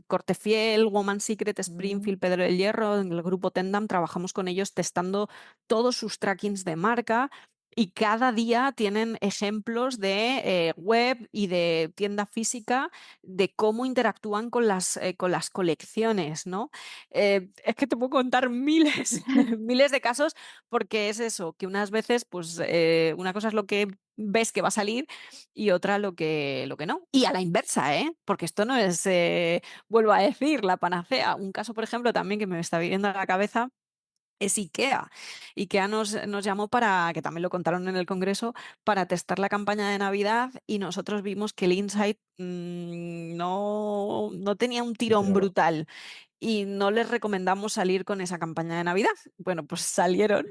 Cortefiel, Woman Secret, mm. Springfield, Pedro del Hierro, en el grupo Tendam, trabajamos con ellos testando todos sus trackings de marca y cada día tienen ejemplos de web y de tienda física de cómo interactúan con las colecciones, ¿no? Es que te puedo contar miles, miles de casos porque es eso, que unas veces, pues una cosa es lo que ves que va a salir y otra lo que no. Y a la inversa, ¿eh? Porque esto no es, vuelvo a decir, la panacea. Un caso, por ejemplo, también que me está viniendo a la cabeza es IKEA. IKEA nos llamó para, que también lo contaron en el congreso, para testar la campaña de Navidad y nosotros vimos que el Insight no tenía un tirón claro. brutal y no les recomendamos salir con esa campaña de Navidad. Bueno, pues salieron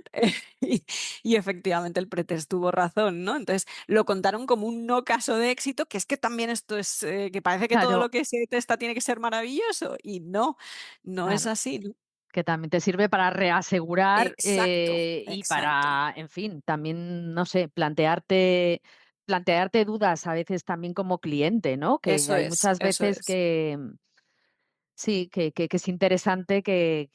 y efectivamente el pretest tuvo razón, ¿no? Entonces lo contaron como un no caso de éxito, que es que también esto es, que parece que todo lo Claro, que se testa tiene que ser maravilloso y no, no es claro. así, ¿no? Que también te sirve para reasegurar, Exacto, y exacto. para, en fin, también, no sé, plantearte dudas a veces también como cliente, ¿no? Que Eso hay es, muchas eso veces es. que sí, que es interesante que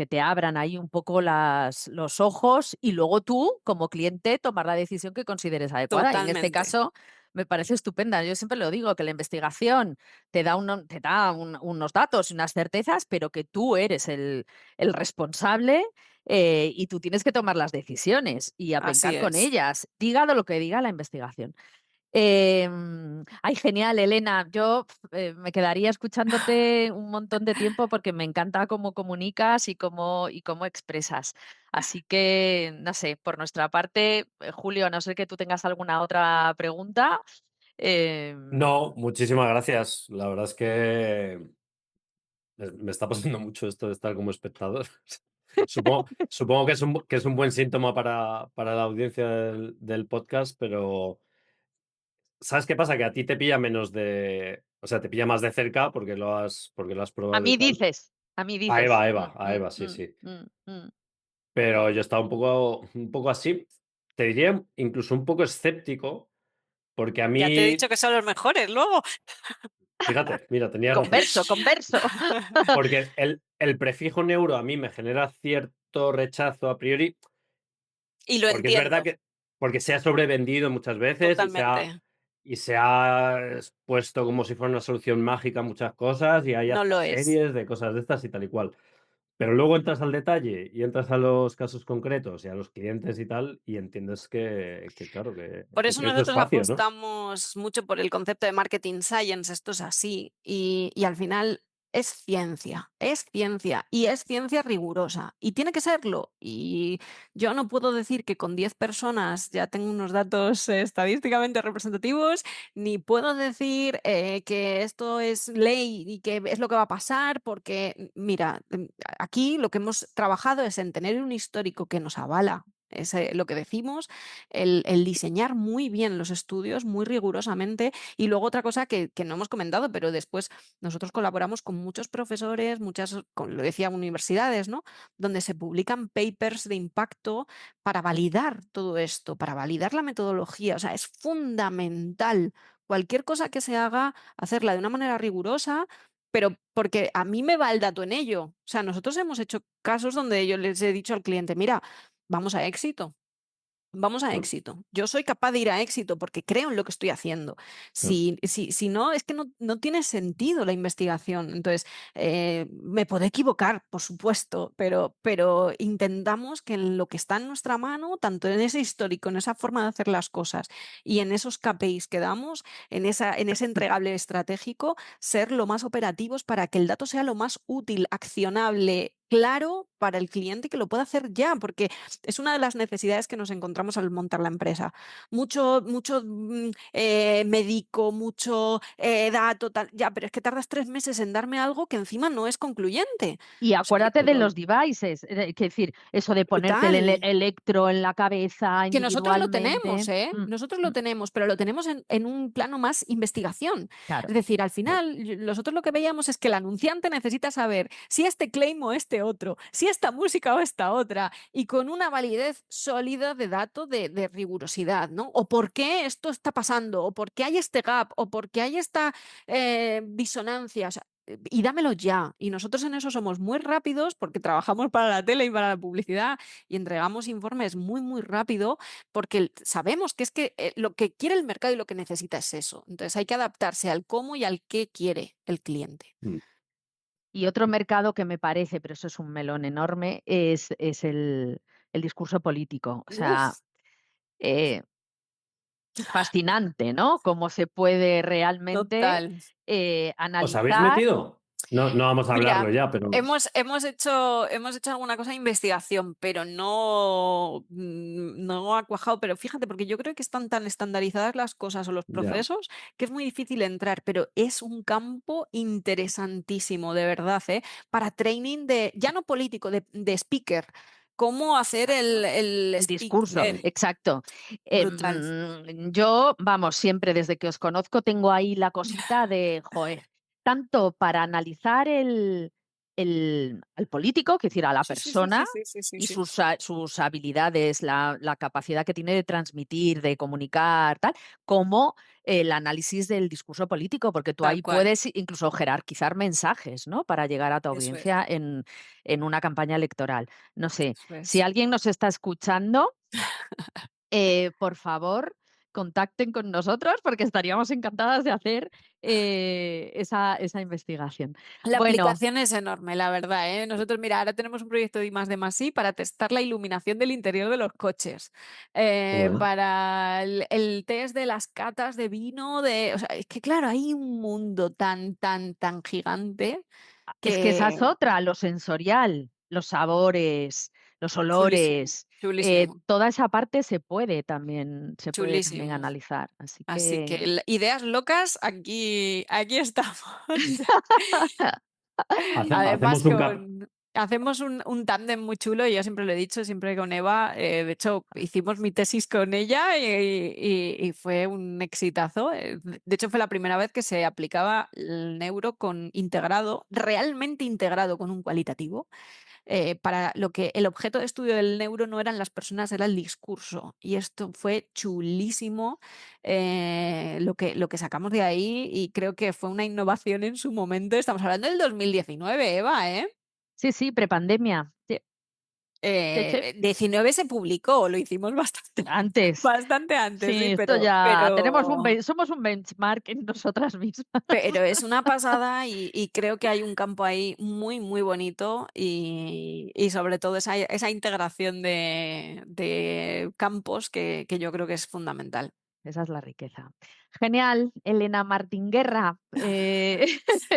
te abran ahí un poco los ojos y luego tú, como cliente, tomar la decisión que consideres adecuada. Y en este Totalmente. caso me parece estupenda. Yo siempre lo digo, que la investigación te da unos datos y unas certezas, pero que tú eres el responsable, y tú tienes que tomar las decisiones y Así apencar con es. ellas, diga lo que diga la investigación. Ay, genial, Elena. Yo me quedaría escuchándote un montón de tiempo porque me encanta cómo comunicas y cómo expresas. Así que, no sé, por nuestra parte, Julio, a no ser que tú tengas alguna otra pregunta. em, No, muchísimas gracias. La verdad es que me está pasando mucho esto de estar como espectador. Supongo que es un buen síntoma para la audiencia del podcast, pero ¿sabes qué pasa? Que a ti te pilla menos de, o sea, te pilla más de cerca porque lo has a probado y mí tal. dices, a mí A dices. Eva, a Eva, sí, sí. Mm, mm. Pero yo estaba un poco así, te diría incluso un poco escéptico, porque a Ya te he mí, dicho que son los mejores luego. fíjate, mira, tenías razón. Converso, converso. Porque el prefijo neuro a mí me genera cierto rechazo a priori, Y lo porque es verdad entiendo, que porque se ha sobrevendido muchas veces totalmente. y se ha expuesto como si fuera una solución mágica a muchas cosas, y hay No hasta lo es. series de cosas de estas y tal y cual. Pero luego entras al detalle y entras a los casos concretos y a los clientes y tal, y entiendes que claro, Por que eso tienes tu nosotros espacio, ¿no? apostamos mucho por el concepto de marketing science, esto es así, y al final y es ciencia rigurosa, y tiene que serlo. Y yo no puedo decir que con 10 personas ya tengo unos datos estadísticamente representativos, ni puedo decir que esto es ley y que es lo que va a pasar, porque mira, aquí lo que hemos trabajado es en tener un histórico que nos avala. Es lo que decimos, el diseñar muy bien los estudios, muy rigurosamente. Y luego otra cosa que no hemos comentado, pero después nosotros colaboramos con muchos profesores, muchas, lo decía, universidades, ¿no? Donde se publican papers de impacto para validar todo esto, para validar la metodología. O sea, es fundamental cualquier cosa que se haga, hacerla de una manera rigurosa. Pero porque a mí me va el dato en ello. O sea, nosotros hemos hecho casos donde yo les he dicho al cliente, mira, vamos a éxito. Vamos a Claro, éxito. Yo soy capaz de ir a éxito porque creo en lo que estoy haciendo. claro. Si no, es que no tiene sentido la investigación. Entonces, me puedo equivocar, por supuesto, pero intentamos que en lo que está en nuestra mano, tanto en ese histórico, en esa forma de hacer las cosas y en esos KPIs que damos, en ese entregable estratégico, ser lo más operativos para que el dato sea lo más útil, accionable, claro para el cliente que lo pueda hacer ya, porque es una de las necesidades que nos encontramos al montar la empresa. Mucho médico, mucho dato, tal, ya, pero es que tardas 3 meses en darme algo que encima no es concluyente. Y O sea, que acuérdate de los devices, quiero decir, eso de ponerte el brutal. electro en la cabeza Que nosotros lo tenemos, individualmente. Nosotros lo tenemos, pero lo tenemos en un plano más investigación. Claro. Es decir, al final, nosotros lo que veíamos es que el anunciante necesita saber si este claim o este otro, si esta música o esta otra, y con una validez sólida de dato de rigurosidad, ¿no? O por qué esto está pasando, o por qué hay este gap, o por qué hay esta disonancia. O sea, y dámelo ya. Y nosotros en eso somos muy rápidos porque trabajamos para la tele y para la publicidad y entregamos informes muy, muy rápido porque sabemos que es que lo que quiere el mercado y lo que necesita es eso. Entonces hay que adaptarse al cómo y al qué quiere el cliente. Mm. Y otro mercado que me parece, pero eso es un melón enorme, es el discurso político. O sea, Uf, eh, fascinante, ¿no? Cómo se puede realmente total. ¿Os habéis analizar. metido? No, no vamos a hablarlo Mira, ya, pero hemos hecho alguna cosa de investigación, pero no ha cuajado. Pero fíjate, porque yo creo que están tan estandarizadas las cosas o los ya. procesos que es muy difícil entrar, pero es un campo interesantísimo, de verdad, ¿eh? Para training ya no político, de speaker. Cómo hacer Exacto. el El speak. discurso, exacto. Brutal. Yo, vamos, siempre desde que os conozco tengo ahí la cosita de, joder, tanto para analizar al político, que decir, a la Sí, sí, sí, sí, persona sí, sí, sí, y sí. sus habilidades, la capacidad que tiene de transmitir, de comunicar, tal, como el análisis del discurso político, porque tú Tal ahí cual. puedes incluso jerarquizar mensajes, ¿no? Para llegar a tu Eso es. audiencia en una campaña electoral. No sé, Eso si es. alguien nos está escuchando, por favor, contacten con nosotros porque estaríamos encantadas de hacer esa investigación. La Bueno, aplicación es enorme, la verdad, ¿eh? Nosotros, mira, ahora tenemos un proyecto de I+D+I para testar la iluminación del interior de los coches, Bueno. para el test de las catas de vino, o sea, es que claro, hay un mundo tan, tan, tan gigante es que esa es que otra, lo sensorial, los sabores, los chulísimo, olores, chulísimo, toda esa parte se puede también chulísimo. analizar. Así Así que que ideas locas, aquí estamos. Además, Hacemos un cap. hacemos un tándem muy chulo, y yo siempre lo he dicho, siempre con Eva. De hecho, hicimos mi tesis con ella y fue un exitazo. De hecho, fue la primera vez que se aplicaba el neuro integrado, realmente integrado con un cualitativo. Para lo que el objeto de estudio del neuro no eran las personas, era el discurso. Y esto fue chulísimo, lo que sacamos de ahí, y creo que fue una innovación en su momento. Estamos hablando del 2019, Eva, ¿eh? sí, sí, prepandemia. Sí, sí, sí. 19 se publicó, lo hicimos bastante, Antes. bastante antes, Sí, sí, esto pero, ya pero, somos un benchmark en nosotras mismas. pero es una pasada, y creo que hay un campo ahí muy, muy bonito, y sobre todo esa integración de campos que yo creo que es fundamental. Esa es la riqueza. Genial, Elena Martín Guerra,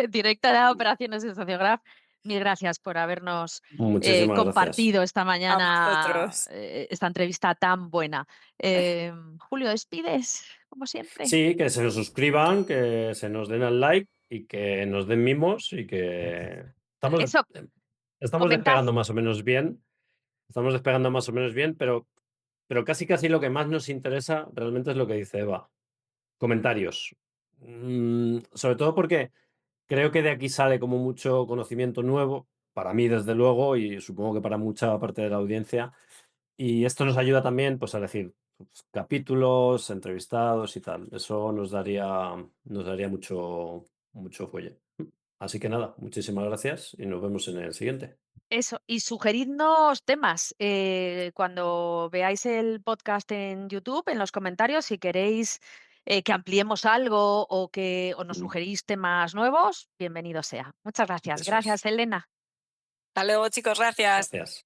directora de operaciones de Sociograph. Mil gracias por habernos Muchísimas gracias. compartido esta A mañana vosotros. esta entrevista tan buena. Julio, ¿despides? Como siempre. Sí, que se suscriban, que se nos den al like y que nos den mimos y que estamos, Eso, estamos comentad. despegando más o menos bien. Estamos despegando más o menos bien, pero casi lo que más nos interesa realmente es lo que dice Eva. Comentarios. Sobre todo porque creo que de aquí sale como mucho conocimiento nuevo, para mí desde luego, y supongo que para mucha parte de la audiencia. Y esto nos ayuda también, pues, a decir pues, capítulos, entrevistados y tal. Eso nos daría mucho fuelle. Así que nada, muchísimas gracias y nos vemos en el siguiente. Eso, y sugeridnos temas cuando veáis el podcast en YouTube, en los comentarios, si queréis que ampliemos algo o nos Mm, sugerís temas nuevos, bienvenido sea. Muchas gracias. Eso es. Gracias, Elena. Hasta luego, chicos, gracias. Gracias.